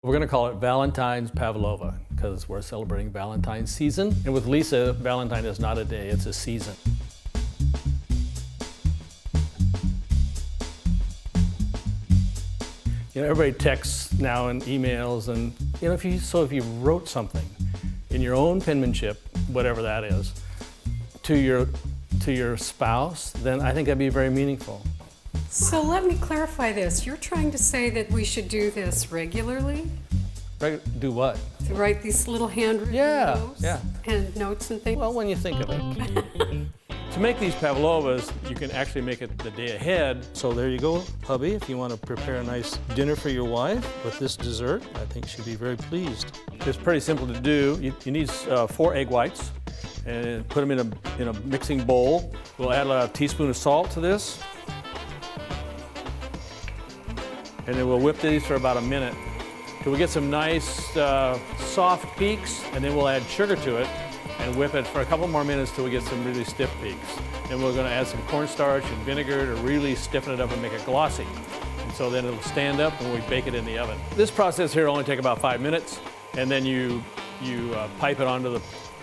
We're going to call it Valentine's Pavlova because we're celebrating Valentine's season. And with Lisa, Valentine is not a day, it's a season. You know, everybody texts now and emails, and you know, if you wrote something in your own penmanship, whatever that is, to your spouse, then I think that'd be very meaningful. So let me clarify this. You're trying to say that we should do this regularly? Do what? To write these little handwritten notes? Yeah. And notes and things? Well, when you think of it. To make these Pavlovas, you can actually make it the day ahead. So there you go, hubby, if you want to prepare a nice dinner for your wife with this dessert, I think she'd be very pleased. It's pretty simple to do. You need 4 egg whites and put them in a mixing bowl. We'll add a teaspoon of salt to this. And then we'll whip these for about a minute till we get some nice soft peaks, and then we'll add sugar to it and whip it for a couple more minutes till we get some really stiff peaks. And we're going to add some cornstarch and vinegar to really stiffen it up and make it glossy. And so then it'll stand up and we bake it in the oven. This process here will only take about 5 minutes, and then you pipe it onto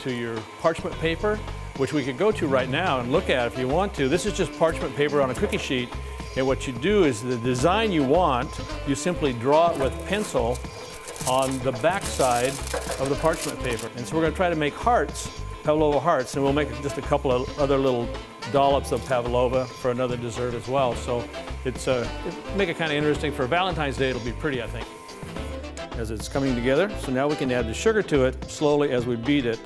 your parchment paper, which we could go to right now and look at if you want to. This is just parchment paper on a cookie sheet. And what you do is the design you want, you simply draw it with pencil on the back side of the parchment paper. And so we're going to try to make hearts, Pavlova hearts, and we'll make just a couple of other little dollops of Pavlova for another dessert as well. So it'll make it kind of interesting. For Valentine's Day, it'll be pretty, I think, as it's coming together. So now we can add the sugar to it slowly as we beat it.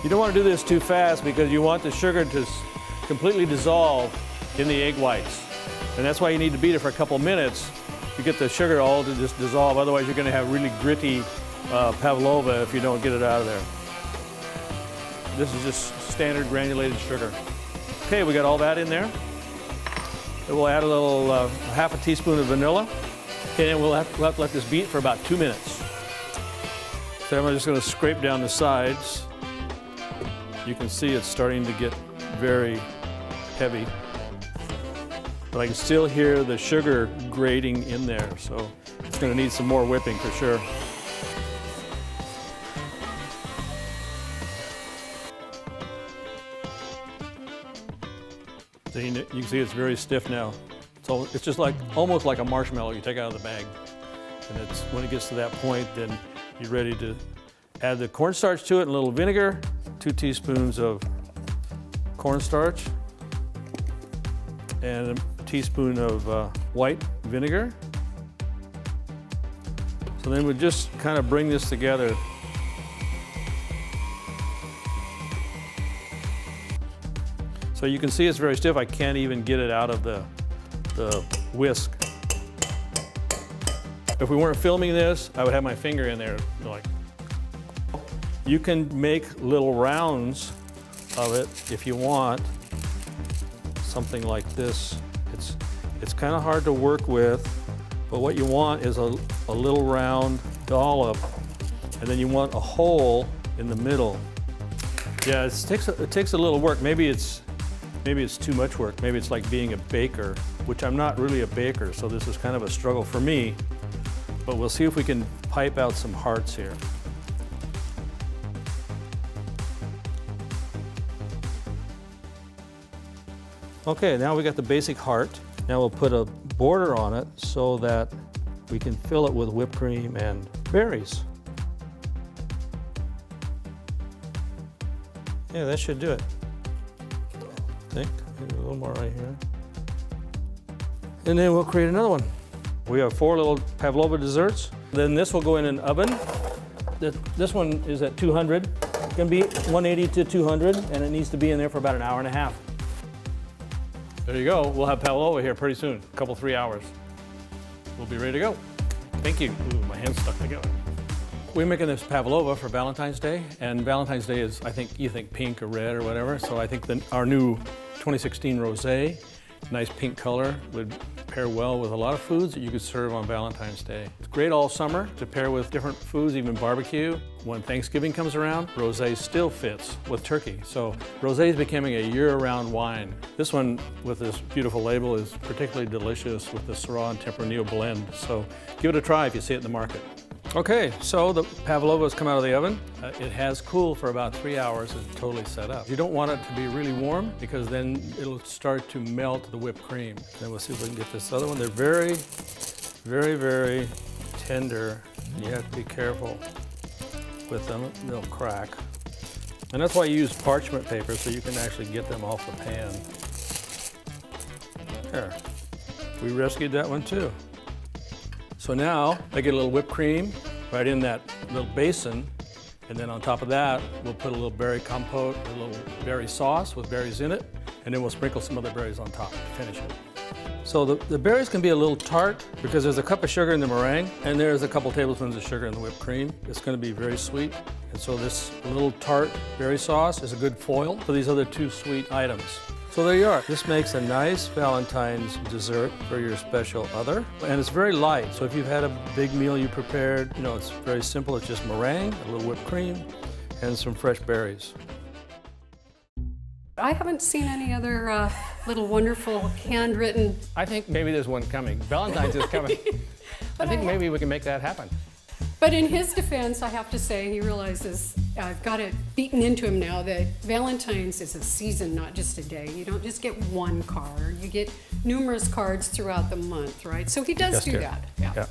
You don't want to do this too fast because you want the sugar to completely dissolve in the egg whites. And that's why you need to beat it for a couple minutes to get the sugar all to just dissolve. Otherwise, you're going to have really gritty Pavlova if you don't get it out of there. This is just standard granulated sugar. Okay, we got all that in there. Then we'll add a little, half a teaspoon of vanilla. Okay, and we'll have to let this beat for about 2 minutes. So I'm just going to scrape down the sides. You can see it's starting to get very heavy. But I can still hear the sugar grating in there, so it's going to need some more whipping for sure. So you can see it's very stiff now. So it's just like almost like a marshmallow you take out of the bag. And when it gets to that point, then you're ready to add the cornstarch to it and a little vinegar, 2 teaspoons of cornstarch, and a teaspoon of white vinegar. So then we'll just kind of bring this together. So you can see it's very stiff. I can't even get it out of the whisk. If we weren't filming this, I would have my finger in there like. You can make little rounds of it if you want. Something like this. It's kind of hard to work with, but what you want is a little round dollop, and then you want a hole in the middle. Yeah, it takes a little work. Maybe it's too much work. Maybe it's like being a baker, which I'm not really a baker, so this is kind of a struggle for me. But we'll see if we can pipe out some hearts here. Okay, now we got the basic heart. Now we'll put a border on it so that we can fill it with whipped cream and berries. Yeah, that should do it. I think maybe a little more right here. And then we'll create another one. We have 4 little Pavlova desserts. Then this will go in an oven. This one is at 200. It can be 180 to 200, and it needs to be in there for about an hour and a half. There you go. We'll have Pavlova here pretty soon, a couple, 3 hours. We'll be ready to go. Thank you. Ooh, my hand's stuck together. We're making this Pavlova for Valentine's Day, and Valentine's Day is, I think, you think pink or red or whatever, so I think our new 2016 Rosé, nice pink color, would pair well with a lot of foods that you could serve on Valentine's Day. It's great all summer to pair with different foods, even barbecue. When Thanksgiving comes around, Rosé still fits with turkey. So Rosé is becoming a year-round wine. This one with this beautiful label is particularly delicious with the Syrah and Tempranillo blend. So give it a try if you see it in the market. Okay, so the pavlova has come out of the oven. It has cooled for about 3 hours and totally set up. You don't want it to be really warm because then it'll start to melt the whipped cream. Then we'll see if we can get this other one. They're very, very, very tender. You have to be careful with them. They'll crack. And that's why you use parchment paper so you can actually get them off the pan. There. We rescued that one too. So now I get a little whipped cream right in that little basin, and then on top of that we'll put a little berry compote, a little berry sauce with berries in it, and then we'll sprinkle some other berries on top to finish it. So the berries can be a little tart because there's a cup of sugar in the meringue and there's a couple tablespoons of sugar in the whipped cream. It's going to be very sweet, and so this little tart berry sauce is a good foil for these other two sweet items. So there you are. This makes a nice Valentine's dessert for your special other. And it's very light, so if you've had a big meal you prepared, you know, it's very simple. It's just meringue, a little whipped cream, and some fresh berries. I haven't seen any other little wonderful handwritten. I think maybe there's one coming. Valentine's is coming. I think maybe we can make that happen. But in his defense, I have to say, he realizes, I've got it beaten into him now, that Valentine's is a season, not just a day. You don't just get one card. You get numerous cards throughout the month, right? So he does do that. Yeah.